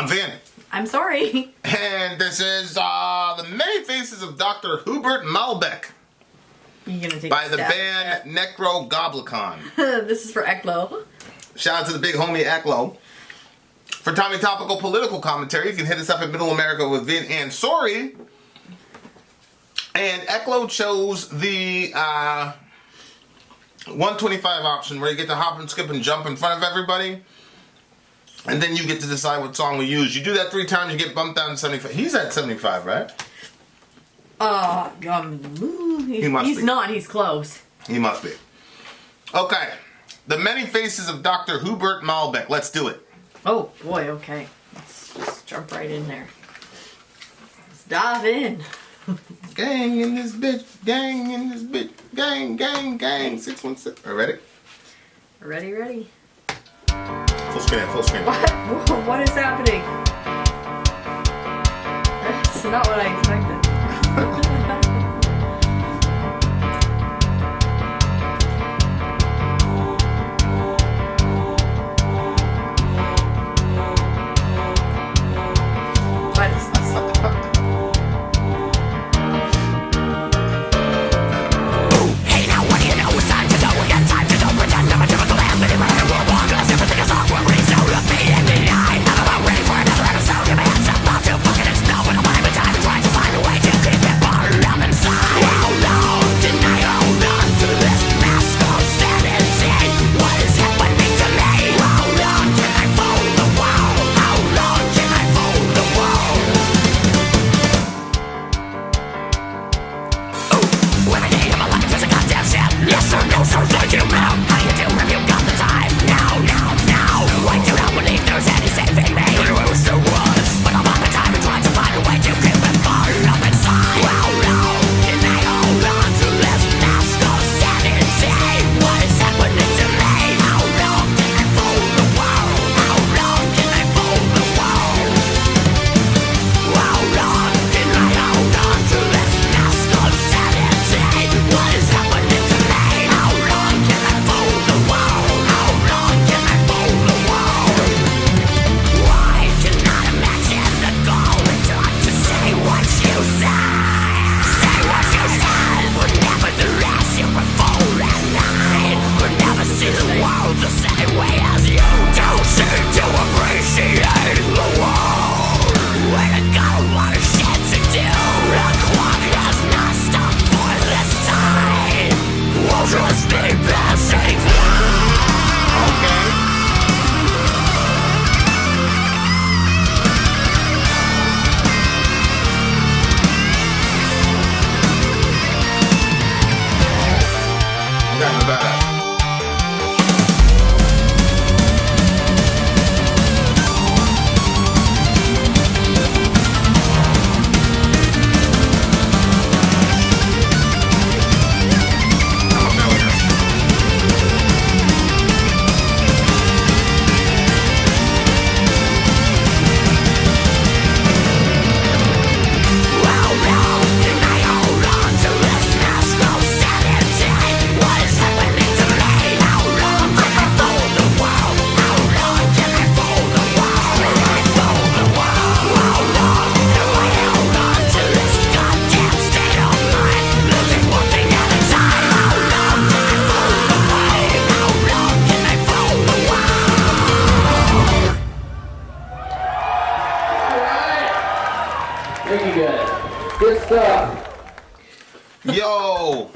I'm Vin. I'm sorry. And this is The Many Faces of Dr. Hubert Malbec You're gonna take by a the stab band Nekrogoblikon. This is for Eklo. Shout out to the big homie Eklo. For timely topical political commentary, you can hit us up at Middle America with Vin and Sori. And Eklo chose the 125 option where you get to hop and skip and jump in front of everybody. And then you get to decide what song we use. You do that 3 times, you get bumped down to 75. He's at 75, right? He's not. He's close. He must be. Okay. The Many Faces of Dr. Hubert Malbec. Let's do it. Oh, boy, okay. Let's just jump right in there. Let's dive in. Gang in this bitch. Gang in this bitch. Gang, gang, gang. 616. Ready? Ready. Full screen, full screen. What is happening? That's not what I expected. Good stuff. Yo,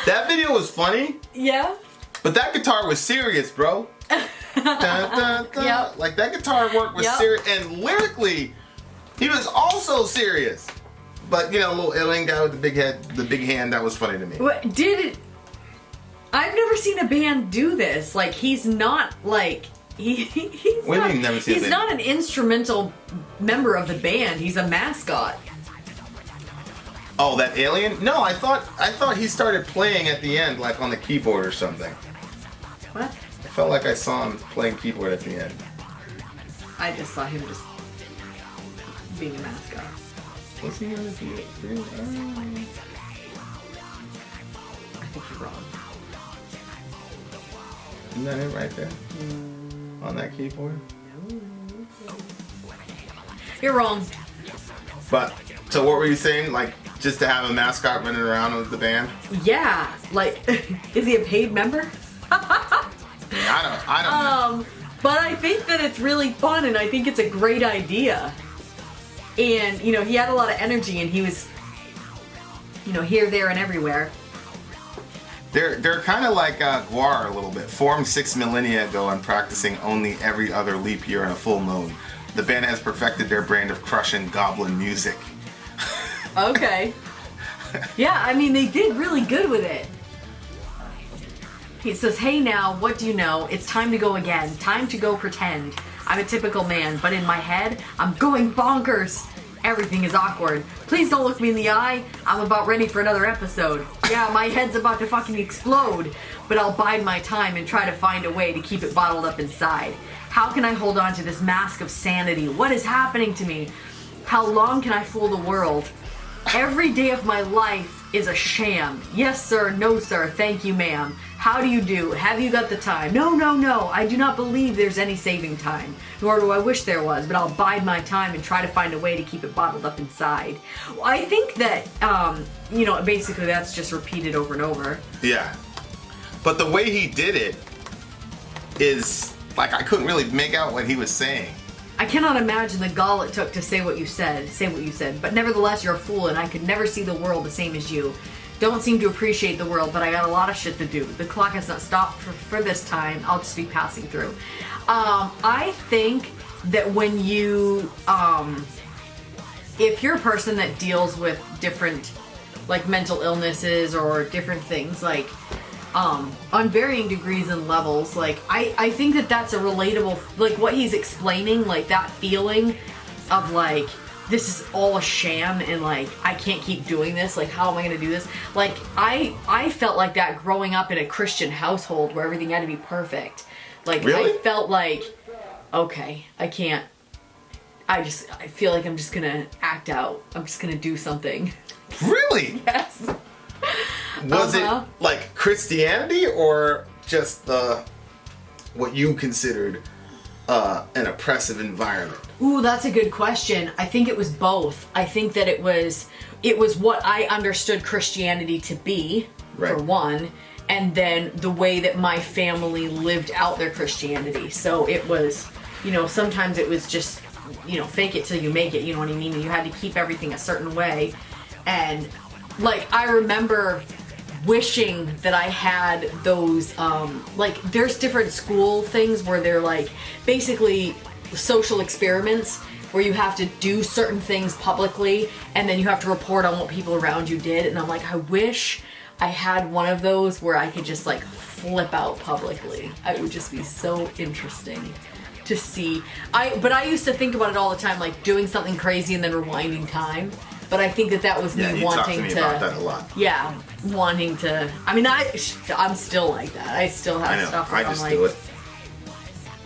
that video was funny. Yeah. But that guitar was serious, bro. Dun, dun, dun. Yep. Like that guitar work was serious, and lyrically, he was also serious. But you know, a little alien guy with the big head, the big hand. That was funny to me. What did it? I've never seen a band do this. Like he's not like he's What do you mean never seen a he's band? not an instrumental member of the band. He's a mascot. Oh, that alien? No, I thought he started playing at the end, like on the keyboard or something. What? I felt like I saw him playing keyboard at the end. I just saw him just being a mascot. Was he gonna do it? I think you're wrong. Isn't that it right there? On that keyboard? No. You're wrong. But, so what were you saying? Like, just to have a mascot running around with the band? Yeah, like, is he a paid member? I don't know. But I think that it's really fun, and I think it's a great idea. And, you know, he had a lot of energy, and he was, you know, here, there, and everywhere. They're kind of like Guar a little bit. Formed 6 millennia ago and practicing only every other leap year and a full moon. The band has perfected their brand of crushing goblin music. Okay. Yeah, I mean, they did really good with it. He says, hey now, what do you know? It's time to go again. Time to go pretend. I'm a typical man, but in my head, I'm going bonkers. Everything is awkward. Please don't look me in the eye. I'm about ready for another episode. Yeah, my head's about to fucking explode, but I'll bide my time and try to find a way to keep it bottled up inside. How can I hold on to this mask of sanity? What is happening to me? How long can I fool the world? Every day of my life is a sham. Yes, sir. No, sir. Thank you, ma'am. How do you do? Have you got the time? No, no, no. I do not believe there's any saving time. Nor do I wish there was, but I'll bide my time and try to find a way to keep it bottled up inside. I think that, you know, basically that's just repeated over and over. Yeah. But the way he did it is, like, I couldn't really make out what he was saying. I cannot imagine the gall it took to say what you said, but nevertheless you're a fool and I could never see the world the same as you. Don't seem to appreciate the world, but I got a lot of shit to do. The clock has not stopped for this time. I'll just be passing through. I think that when you, if you're a person that deals with different, like, mental illnesses or different things, like, on varying degrees and levels, like, I think that that's a relatable, like, what he's explaining, like, that feeling of, like, this is all a sham and, like, I can't keep doing this, like, how am I gonna do this? Like, I felt like that growing up in a Christian household where everything had to be perfect. Like, really? I felt like, okay, I feel like I'm just gonna act out. I'm just gonna do something. Really? Yes. Was it like Christianity or just what you considered an oppressive environment? Ooh, that's a good question. I think it was both. I think that it was what I understood Christianity to be, right, for one, and then the way that my family lived out their Christianity. So it was, you know, sometimes it was just, you know, fake it till you make it, you know what I mean? And you had to keep everything a certain way. And, like, I remember wishing that I had those, like, there's different school things where they're, like, basically social experiments where you have to do certain things publicly and then you have to report on what people around you did. And I'm like, I wish I had one of those where I could just, like, flip out publicly. It would just be so interesting to see. But I used to think about it all the time, like, doing something crazy and then rewinding time. But I think that was me wanting to about that a lot. Yeah, wanting to. I mean, I'm still like that. I still have stuff where I just I'm do like, it.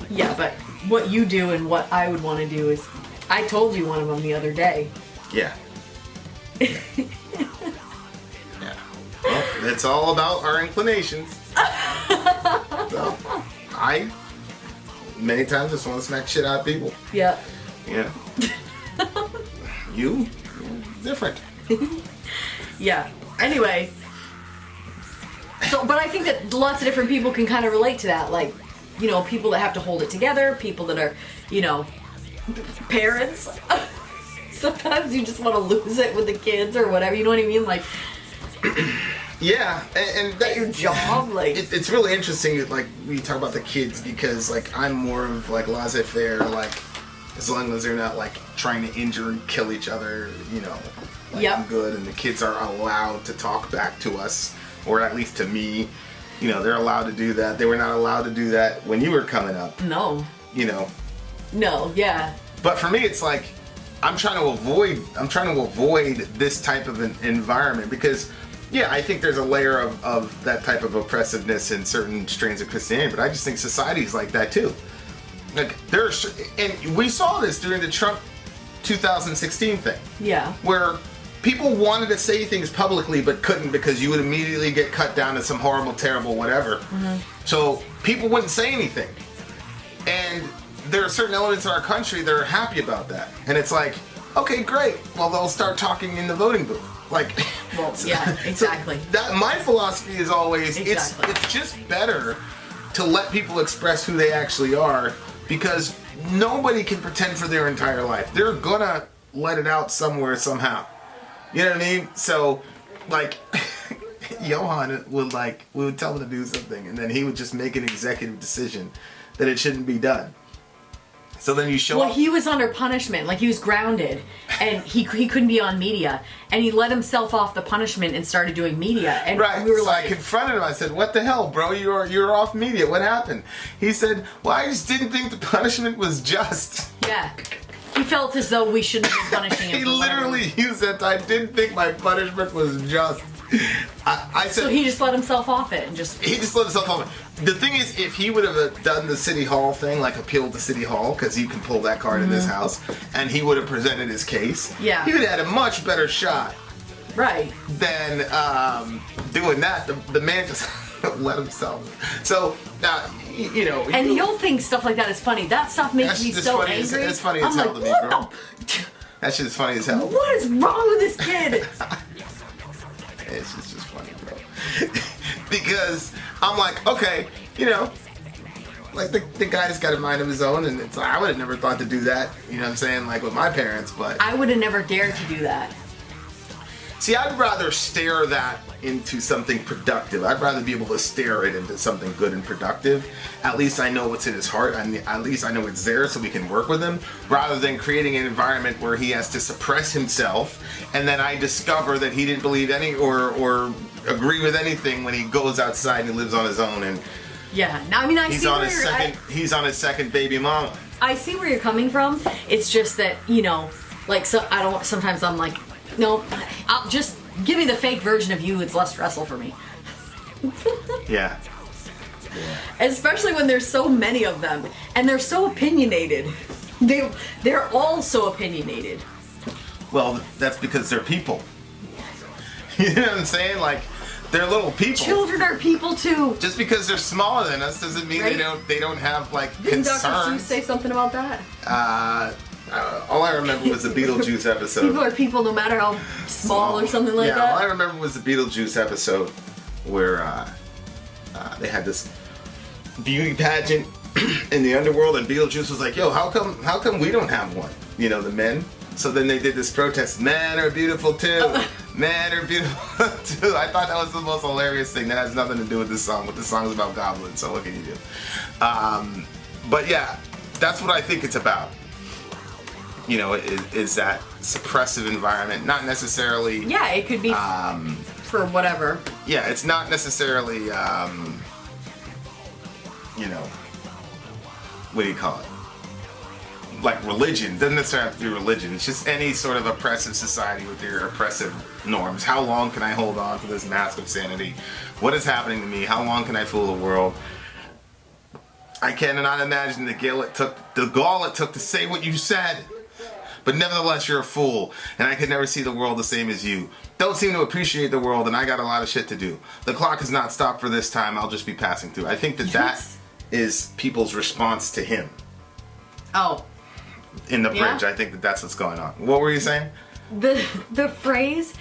yeah, but what you do and what I would want to do is, I told you one of them the other day. Yeah. Yeah. Well, it's all about our inclinations. So, I many times just want to smack shit out of people. Yeah. Yeah. You? Different. Yeah. Anyway. So, but I think that lots of different people can kind of relate to that. Like, you know, people that have to hold it together, people that are, you know, parents. Sometimes you just want to lose it with the kids or whatever, you know what I mean? Like, yeah, and that, your job, like, it's really interesting, like, when you talk about the kids, because, like, I'm more of, like, laissez-faire, like, as long as they're not, like, trying to injure and kill each other, you know, like, I'm good, and the kids are allowed to talk back to us, or at least to me, you know, they're allowed to do that. They were not allowed to do that when you were coming up. No. You know. No, yeah. But for me, it's like, I'm trying to avoid this type of an environment because, yeah, I think there's a layer of that type of oppressiveness in certain strains of Christianity, but I just think society's like that too. Like, and we saw this during the Trump 2016 thing. Yeah. Where people wanted to say things publicly but couldn't because you would immediately get cut down to some horrible, terrible whatever. Mm-hmm. So people wouldn't say anything. And there are certain elements in our country that are happy about that. And it's like, okay, great. Well, they'll start talking in the voting booth. Like, well, yeah, exactly. So that my philosophy is always, exactly. it's just better to let people express who they actually are, because nobody can pretend for their entire life. They're gonna let it out somewhere, somehow. You know what I mean? So, like, Johan would we would tell him to do something, and then he would just make an executive decision that it shouldn't be done. So then you show up. Well, he was under punishment, like he was grounded, and he couldn't be on media, and he let himself off the punishment and started doing media. And right. we were so like, I confronted him. I said, "What the hell, bro? You're off media. What happened?" He said, "Well, I just didn't think the punishment was just." Yeah. He felt as though we shouldn't be punishing him. He literally used that. I didn't think my punishment was just. I said. So he just let himself off it and just. He just let himself off it. The thing is, if he would have done the City Hall thing, like appealed to City Hall, because you can pull that card in this house, and he would have presented his case, yeah, he would have had a much better shot. Right. Than doing that. The man just let himself. So, you know. And he'll think stuff like that is funny. That stuff makes me so angry. It's funny as hell to me, bro. That shit is funny as hell. What is wrong with this kid? It's just funny, bro. Because I'm like, okay, you know, like the guy's got a mind of his own, and it's like, I would have never thought to do that, you know what I'm saying, like with my parents, but I would have never dared to do that. See, I'd rather stare that into something productive. I'd rather be able to stare it into something good and productive. At least I know what's in his heart, and at least I know it's there so we can work with him, rather than creating an environment where he has to suppress himself, and then I discover that he didn't believe any or agree with anything when he goes outside and he lives on his own. And yeah, now I mean he's on his second baby mama. I see where you're coming from. It's just that, you know, like, so I don't. Sometimes I'm like, no, I'll just give me the fake version of you. It's less stressful for me. Yeah. Especially when there's so many of them and they're so opinionated. They're all so opinionated. Well, that's because they're people. You know what I'm saying? Like, they're little people. Children are people too. Just because they're smaller than us doesn't mean right? they don't have like Didn't concerns. Dr. Seuss say something about that? All I remember was the Beetlejuice episode. People are people no matter how small or something like that. Yeah, all I remember was the Beetlejuice episode where they had this beauty pageant in the underworld, and Beetlejuice was like, "Yo, how come we don't have one?" You know, the men. So then they did this protest. Men are beautiful too. Men are beautiful too. I thought that was the most hilarious thing. That has nothing to do with this song. But this song is about goblins. So what can you do? But yeah, that's what I think it's about. You know, is that suppressive environment, not necessarily. Yeah, it could be for whatever. Yeah, it's not necessarily, you know, what do you call it? Like religion. Doesn't necessarily have to be religion. It's just any sort of oppressive society with their oppressive norms. How long can I hold on to this mask of sanity? What is happening to me? How long can I fool the world? I cannot imagine the gall it took to say what you said. But nevertheless, you're a fool, and I could never see the world the same as you. Don't seem to appreciate the world, and I got a lot of shit to do. The clock has not stopped for this time. I'll just be passing through. I think that is people's response to him. Oh. In the bridge, I think that's what's going on. What were you saying? The phrase,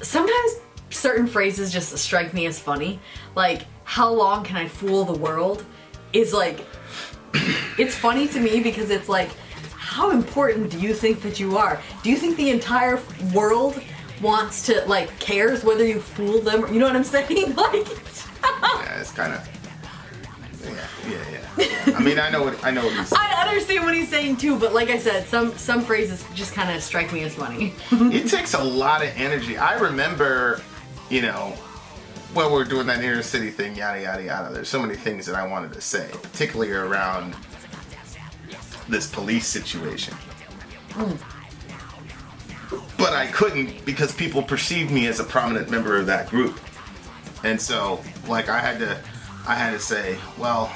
sometimes certain phrases just strike me as funny. Like, how long can I fool the world? Is like, it's funny to me because it's like, how important do you think that you are? Do you think the entire world wants to, like, cares whether you fool them? You know what I'm saying? Like, yeah, it's kind of. Yeah. I mean, I know what he's saying. I understand what he's saying too, but like I said, some phrases just kind of strike me as funny. It takes a lot of energy. I remember, you know, when we were doing that inner city thing, yada yada yada. There's so many things that I wanted to say, particularly around this police situation. But I couldn't because people perceived me as a prominent member of that group. And so, like, I had to say, well,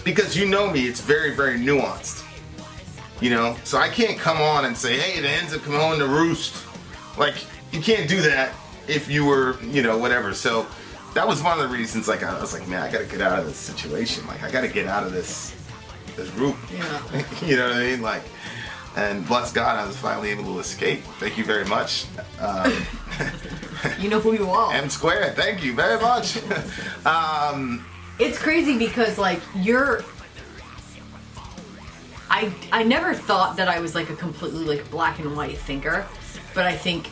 because you know me, it's very, very nuanced. You know? So I can't come on and say, hey, the hens have come home to roost. Like, you can't do that if you were, you know, whatever. So that was one of the reasons, like, I was like, man, I gotta get out of this situation. Like, I gotta get out of this this group. Yeah. You know what I mean? Like, and bless God, I was finally able to escape. Thank you very much. You know who you are. M squared. Thank you very much. It's crazy because like I never thought that I was like a completely like black and white thinker, but I think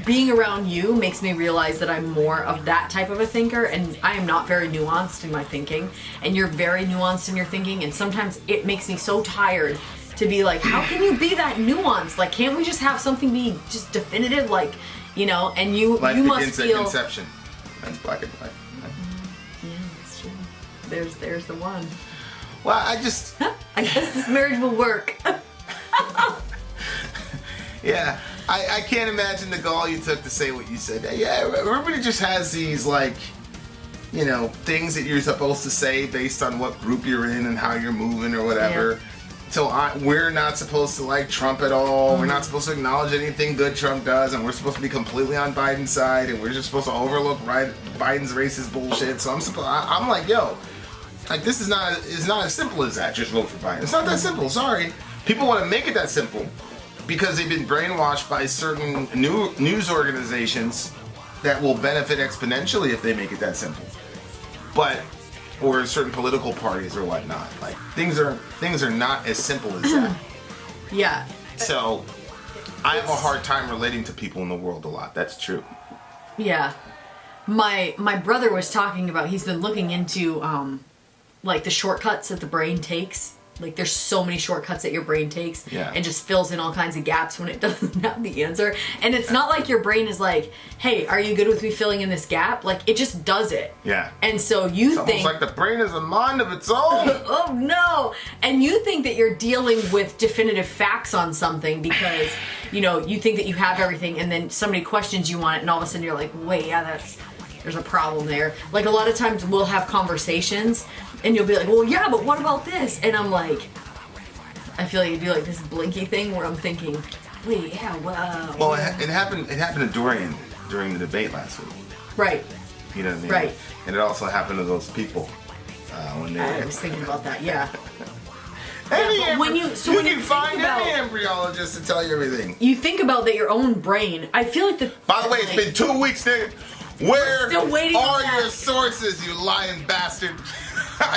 being around you makes me realize that I'm more of that type of a thinker, and I am not very nuanced in my thinking, and you're very nuanced in your thinking, and sometimes it makes me so tired to be like, how can you be that nuanced? Like, can't we just have something be just definitive? Like, you know, and you must feel... conception. That's black and white. Yeah, that's true. There's the one. Well, I guess this marriage will work. Yeah, I can't imagine the gall you took to say what you said. Yeah, everybody just has these, like, you know, things that you're supposed to say based on what group you're in and how you're moving or whatever. Yeah. So we're not supposed to like Trump at all. Mm-hmm. We're not supposed to acknowledge anything good Trump does, and we're supposed to be completely on Biden's side, and we're just supposed to overlook Biden's racist bullshit. So I'm like, yo, like, this is not as simple as that. Just vote for Biden. It's not that simple. Sorry. People want to make it that simple because they've been brainwashed by certain news organizations that will benefit exponentially if they make it that simple. Or certain political parties or whatnot. Like, things are not as simple as that. Yeah. So I have a hard time relating to people in the world a lot. That's true. Yeah. My brother was talking about, he's been looking into like the shortcuts that the brain takes. Like, there's so many shortcuts that your brain takes, and just fills in all kinds of gaps when it doesn't have the answer. And it's not like your brain is like, hey, are you good with me filling in this gap? Like, it just does it. Yeah. And so it's think... almost like the brain is a mind of its own. Oh, no. And you think that you're dealing with definitive facts on something because, you know, you think that you have everything, and then somebody questions you on it, and all of a sudden you're like, wait, yeah, there's a problem there. Like, a lot of times we'll have conversations, and you'll be like, well, yeah, but what about this? And I'm like, I feel like you do like this blinky thing where I'm thinking, wait, yeah, wow. Well, it happened to Dorian during the debate last week. Right. You know what I mean? Right. And it also happened to those people when they... I was thinking about that, yeah. When you can find about, any embryologist to tell you everything. You think about that your own brain. I feel like the... By the way, it's been 2 weeks, nigga. Where are your sources, you lying bastard?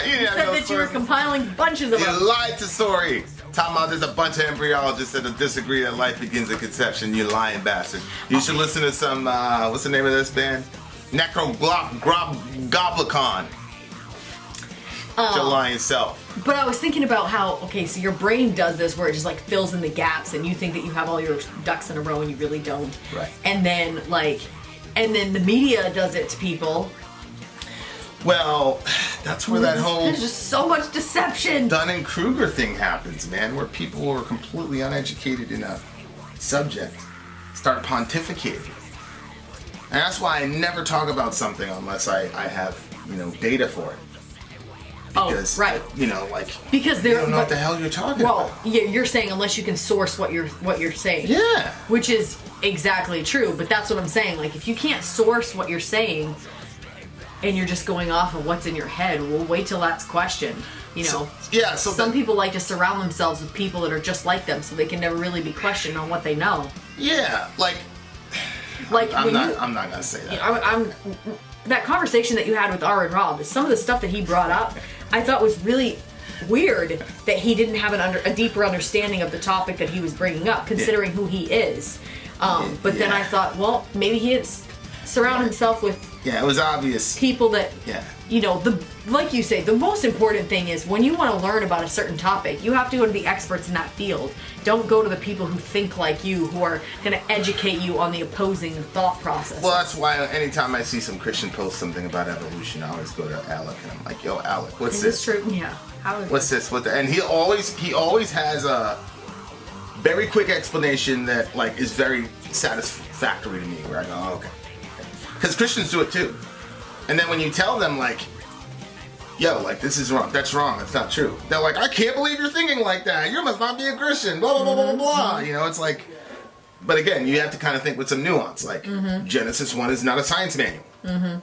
You said that you were compiling bunches of them. You lied to Sori. Talking about there's a bunch of embryologists that disagree that life begins at conception. You lying bastard. You should listen to some, what's the name of this band? Nekrogoblikon. Your lying self. But I was thinking about how, okay, so your brain does this where it just like fills in the gaps and you think that you have all your ducks in a row and you really don't. Right. And then the media does it to people. Well, that's where that whole... There's just so much deception. Dunning-Kruger thing happens, man, where people who are completely uneducated in a subject start pontificating. And that's why I never talk about something unless I have, you know, data for it. Because, right. You know, like, because you don't know what the hell you're talking about. Well, yeah, you're saying unless you can source what you're saying. Yeah. Which is exactly true, but that's what I'm saying. Like, if you can't source what you're saying... and you're just going off of what's in your head, well, wait till that's questioned, you know? So some people like to surround themselves with people that are just like them, so they can never really be questioned on what they know. Yeah, like I'm not gonna say that. That conversation that you had with R and Rob, some of the stuff that he brought up, I thought was really weird that he didn't have a deeper understanding of the topic that he was bringing up, considering who he is. But then I thought, well, maybe he is surround himself with... Yeah, it was obvious. People that, you know, like you say, the most important thing is when you want to learn about a certain topic, you have to go to the experts in that field. Don't go to the people who think like you, who are going to educate you on the opposing thought process. Well, that's why anytime I see some Christian post something about evolution, I always go to Alec and I'm like, yo, Alec, what's this? True? Yeah. What's this? And he always has a very quick explanation that, like, is very satisfactory to me, where I go, oh, okay. Because Christians do it too. And then when you tell them, like, yo, like, this is wrong, that's wrong, that's not true, they're like, I can't believe you're thinking like that, you must not be a Christian, blah, blah, blah, blah, blah. You know, it's like, but again, you have to kind of think with some nuance. Like, Genesis 1 is not a science manual.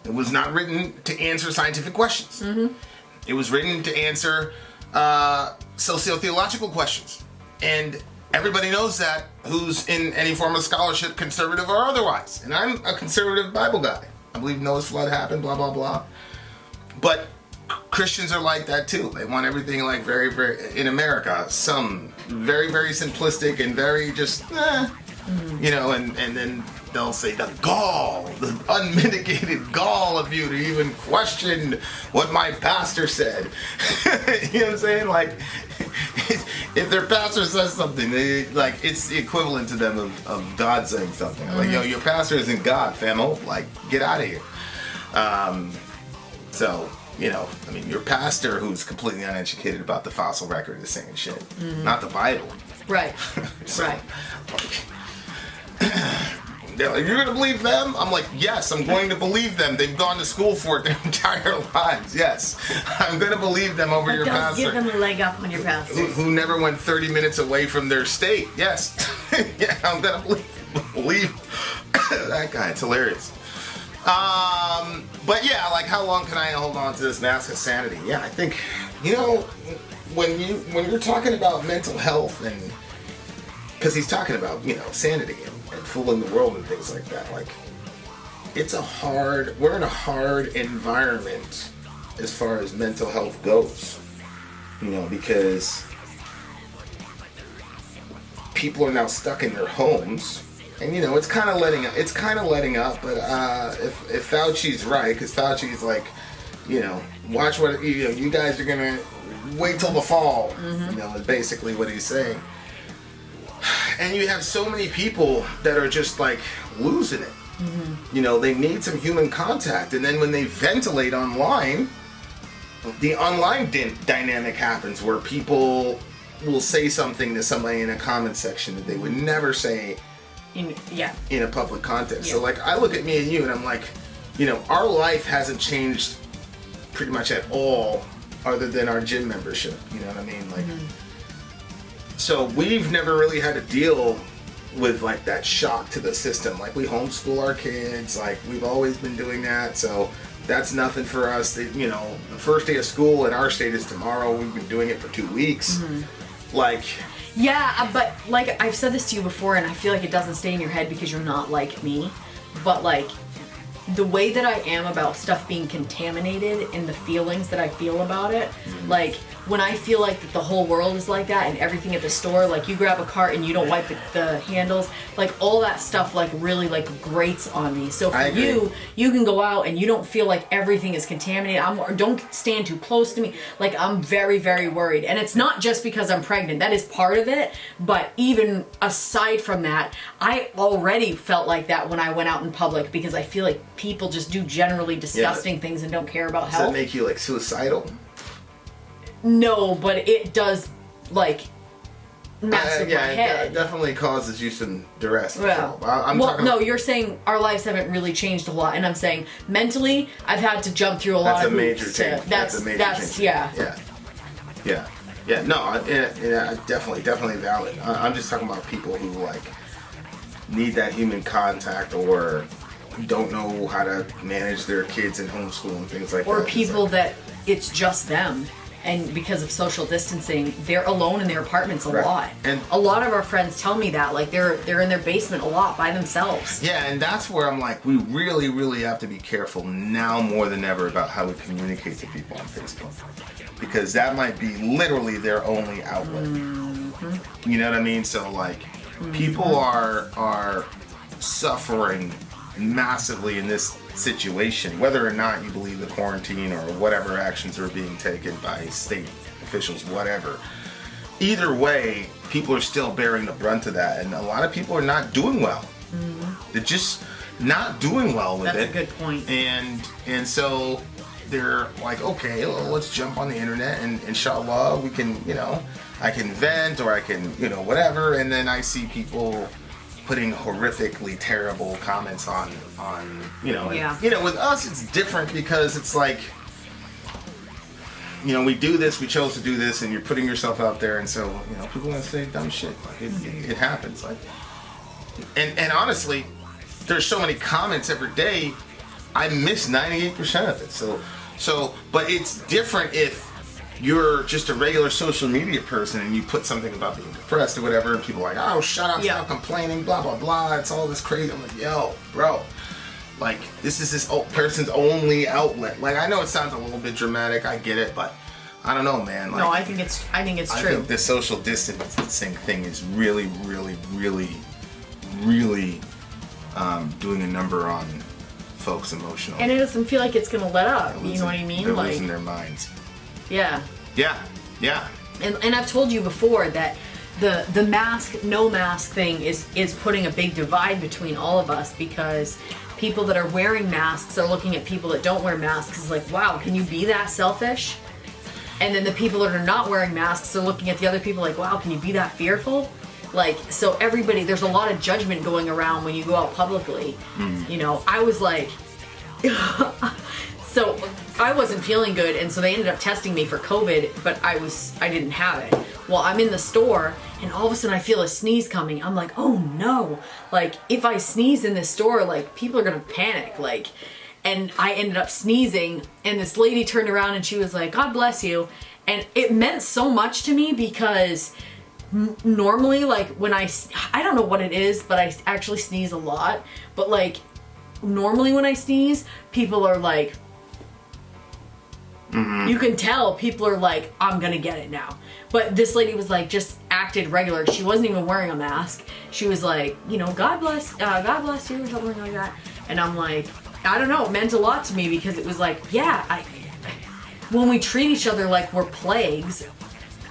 It was not written to answer scientific questions. It was written to answer Socio-theological questions. And everybody knows that who's in any form of scholarship, conservative or otherwise. And I'm a conservative Bible guy. I believe Noah's flood happened, blah, blah, blah. But Christians are like that too. They want everything like very, very, in America, some very, very simplistic and very just, you know, and then they'll say the gall, the unmitigated gall of you to even question what my pastor said. You know what I'm saying? Like, if their pastor says something, they, like, it's the equivalent to them of God saying something. Like, yo, your pastor isn't God, famo. Like, get out of here. So, you know, I mean, your pastor who's completely uneducated about the fossil record is saying shit, not the Bible. Right. So, right. They're like, you're gonna believe them? I'm like, yes, I'm going to believe them. They've gone to school for it their entire lives. Yes, I'm gonna believe them over your pastor. Don't give them a leg up on your pastor. Who never went 30 minutes away from their state. Yes, yeah, I'm gonna believe that guy. It's hilarious. But yeah, like, how long can I hold on to this mask of sanity? Yeah, I think, you know, when you're talking about mental health, and because he's talking about, you know, sanity and fooling the world and things like that, like, we're in a hard environment as far as mental health goes, you know, because people are now stuck in their homes. And, you know, it's kind of letting up, but if Fauci's right, because Fauci's like, you know, watch what, you know, you guys are gonna wait till the fall, you know, is basically what he's saying. And you have so many people that are just like losing it. You know, they need some human contact, and then when they ventilate online, the online dynamic happens where people will say something to somebody in a comment section that they would never say in a public context. So like, I look at me and you and I'm like, you know, our life hasn't changed pretty much at all other than our gym membership, you know what I mean? Like, so we've never really had to deal with like that shock to the system. Like, we homeschool our kids, like, we've always been doing that, so that's nothing for us. You know, the first day of school in our state is tomorrow. We've been doing it for 2 weeks. Like, yeah, but like, I've said this to you before, and I feel like it doesn't stay in your head because you're not like me, but like, the way that I am about stuff being contaminated and the feelings that I feel about it, like, when I feel like that the whole world is like that and everything at the store, like, you grab a cart and you don't wipe the handles, like, all that stuff like really like grates on me. So for you can go out and you don't feel like everything is contaminated. Don't stand too close to me. Like, I'm very, very worried. And it's not just because I'm pregnant. That is part of it. But even aside from that, I already felt like that when I went out in public, because I feel like people just do generally disgusting things and don't care about health. Does that make you like suicidal? No, but it does, like, mess with my head. It definitely causes you some duress. Yeah. You're saying our lives haven't really changed a lot, and I'm saying mentally, I've had to jump through a lot of hoops. That's a major change. Yeah. No, definitely valid. I'm just talking about people who like need that human contact, or don't know how to manage their kids in homeschool and things like that. Or people that it's just them. And because of social distancing, they're alone in their apartments a lot. And a lot of our friends tell me that, like, they're in their basement a lot by themselves. Yeah, and that's where I'm like, we really, really have to be careful now more than ever about how we communicate to people on Facebook. Because that might be literally their only outlet. You know what I mean? So like, people are suffering massively in this situation, whether or not you believe the quarantine or whatever actions are being taken by state officials, whatever. Either way, people are still bearing the brunt of that, and a lot of people are not doing well. They're just not doing well with it. That's a good point. And so they're like, okay, well, let's jump on the internet and inshallah we can, you know, I can vent, or I can, you know, whatever. And then I see people putting horrifically terrible comments on you know, and, you know, with us it's different because it's like, you know, we do this, we chose to do this, and you're putting yourself out there, and so, you know, people want to say dumb shit. Like, it happens. Like, and honestly, there's so many comments every day, I miss 98% of it. So, but it's different if you're just a regular social media person and you put something about being depressed or whatever, and people are like, oh, shut up, stop complaining, blah, blah, blah, it's all this crazy. I'm like, yo, bro, like, this is this person's only outlet. Like, I know it sounds a little bit dramatic, I get it, but I don't know, man. Like, no, I think it's true. I think the social distancing thing is really, really, really, really doing a number on folks emotional. And it doesn't feel like it's gonna let up. You know what I mean? They're like, losing their minds. Yeah. Yeah. And I've told you before that the mask, no mask thing is putting a big divide between all of us, because people that are wearing masks are looking at people that don't wear masks. It's like, wow, can you be that selfish? And then the people that are not wearing masks are looking at the other people like, wow, can you be that fearful? Like, so everybody, there's a lot of judgment going around when you go out publicly. You know, I was like, so I wasn't feeling good, and so they ended up testing me for COVID, but I didn't have it. Well, I'm in the store, and all of a sudden I feel a sneeze coming. I'm like, oh no. Like, if I sneeze in this store, like, people are gonna panic. Like, and I ended up sneezing, and this lady turned around and she was like, God bless you. And it meant so much to me, because normally, like, when I don't know what it is, but I actually sneeze a lot. But like, normally when I sneeze, people are like, you can tell people are like, I'm gonna get it now. But this lady was like, just acted regular. She wasn't even wearing a mask. She was like, you know, God bless you, or something like that. And I'm like, I don't know, it meant a lot to me, because it was like, yeah, when we treat each other like we're plagues,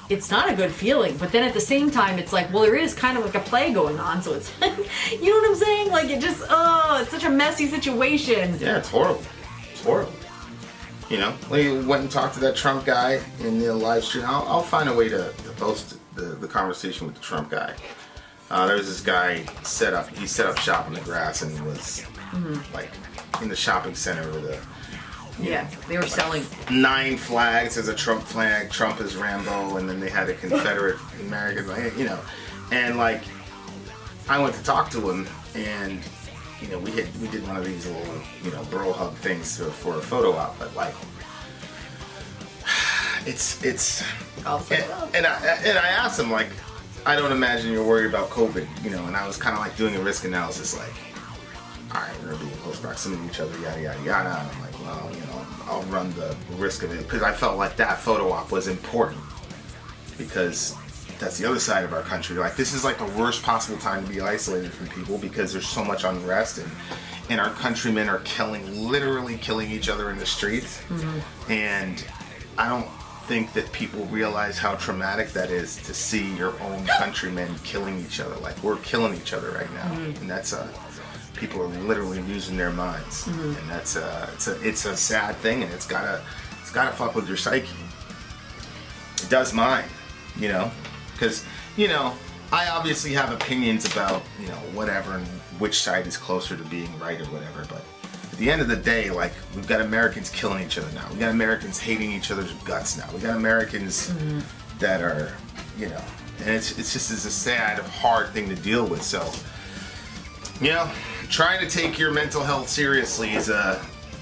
it's not a good feeling. But then at the same time, it's like, well, there is kind of like a plague going on, so it's like, you know what I'm saying? Like, it just, it's such a messy situation. Yeah, it's horrible. It's horrible. You know, we went and talked to that Trump guy in the live stream. I'll find a way to post the conversation with the Trump guy. There was this guy he set up shop in the grass, and was like in the shopping center with they were selling 9 flags. There's a Trump flag, Trump is Rambo, and then they had a Confederate American, you know. And like, I went to talk to him, and you know, we did one of these little, you know, bro hug things for a photo op, but like, it's and I asked him, like, I don't imagine you're worried about COVID, you know, and I was kind of like doing a risk analysis, like, all right, we're gonna be in close proximity to each other, yada yada yada. And I'm like, well, you know, I'll run the risk of it, because I felt like that photo op was important, because that's the other side of our country. Like, this is like the worst possible time to be isolated from people, because there's so much unrest, and our countrymen are literally killing each other in the streets. And I don't think that people realize how traumatic that is, to see your own countrymen killing each other. Like, we're killing each other right now, and that's people are literally losing their minds, and that's it's a sad thing, and it's gotta fuck with your psyche. It does mine, you know, because, you know, I obviously have opinions about, you know, whatever, and which side is closer to being right or whatever, but at the end of the day, like, we've got Americans killing each other now. We've got Americans hating each other's guts now. We've got Americans that are, you know, and it's just a sad, hard thing to deal with. So, you know, trying to take your mental health seriously is a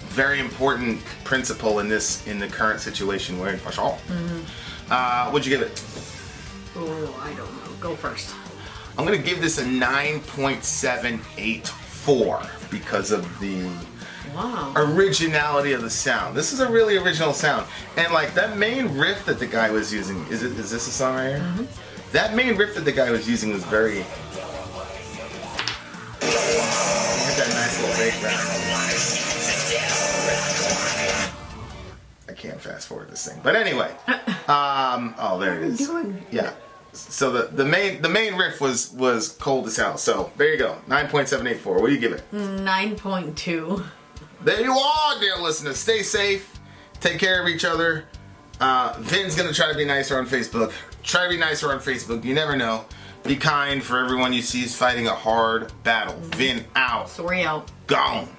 very important principle in the current situation we're in. What'd you give it? Oh, I don't know. Go first. I'm gonna give this a 9.784 because of the originality of the sound. This is a really original sound, and like that main riff that the guy was using. Is this a song right here? That main riff that the guy was using was very. That nice little background. I can't fast forward this thing, but anyway. Oh, there it is. Yeah. So the main riff was cold as hell. So there you go. 9.784. What do you give it? 9.2. There you are, dear listeners. Stay safe. Take care of each other. Vin's gonna try to be nicer on Facebook. Try to be nicer on Facebook. You never know. Be kind for everyone you see is fighting a hard battle. Vin out. Sori out. Gone.